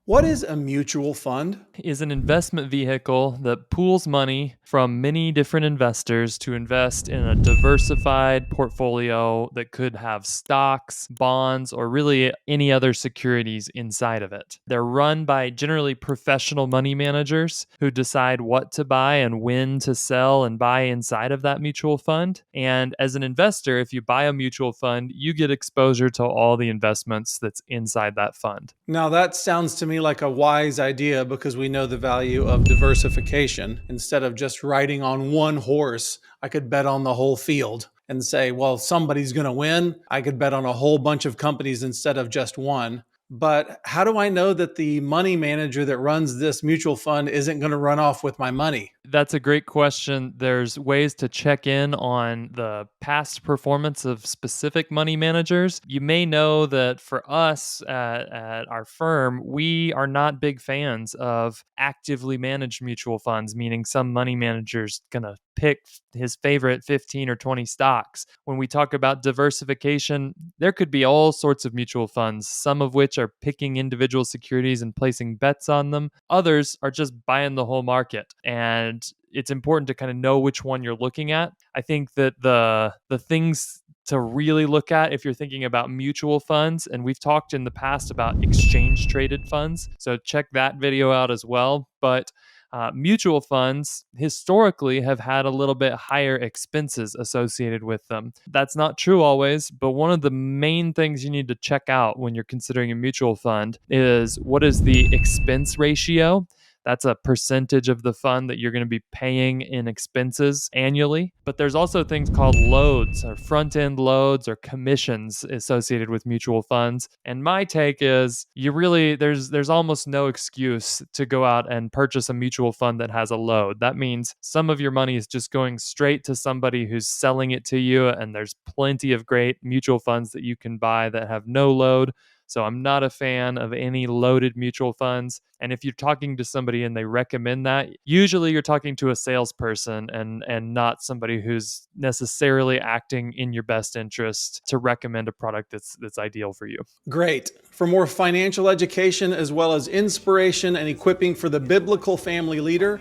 What is a mutual fund? Is an investment vehicle that pools money from many different investors to invest in a diversified portfolio that could have stocks, bonds, or really any other securities inside of it. They're run by generally professional money managers who decide what to buy and when to sell and buy inside of that mutual fund. And as an investor, if you buy a mutual fund, you get exposure to all the investments that's inside that fund. Now, that sounds to me like a wise idea because we know the value of diversification. Instead of just riding on one horse, I could bet on the whole field and say, well, somebody's going to win. I could bet on a whole bunch of companies instead of just one. But how do I know that the money manager that runs this mutual fund isn't going to run off with my money? That's a great question. There's ways to check in on the past performance of specific money managers. You may know that for us at our firm, we are not big fans of actively managed mutual funds, meaning some money manager's going to pick his favorite 15 or 20 stocks. When we talk about diversification, there could be all sorts of mutual funds, some of which are picking individual securities and placing bets on them. Others are just buying the whole market. And it's important to kind of know which one you're looking at. I think that the things to really look at if you're thinking about mutual funds, and we've talked in the past about exchange traded funds, so check that video out as well. But mutual funds historically have had a little bit higher expenses associated with them. That's not true always, but one of the main things you need to check out when you're considering a mutual fund is what is the expense ratio. That's a percentage of the fund that you're going to be paying in expenses annually. But there's also things called loads or front end loads or commissions associated with mutual funds. And my take is there's almost no excuse to go out and purchase a mutual fund that has a load. That means some of your money is just going straight to somebody who's selling it to you. And there's plenty of great mutual funds that you can buy that have no load. So I'm not a fan of any loaded mutual funds. And if you're talking to somebody and they recommend that, usually you're talking to a salesperson and not somebody who's necessarily acting in your best interest to recommend a product that's ideal for you. Great. For more financial education as well as inspiration and equipping for the biblical family leader,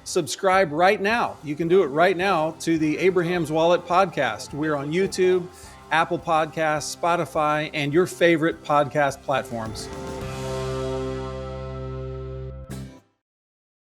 subscribe right now. You can do it right now to the Abraham's Wallet podcast. We're on YouTube, Apple Podcasts, Spotify, and your favorite podcast platforms.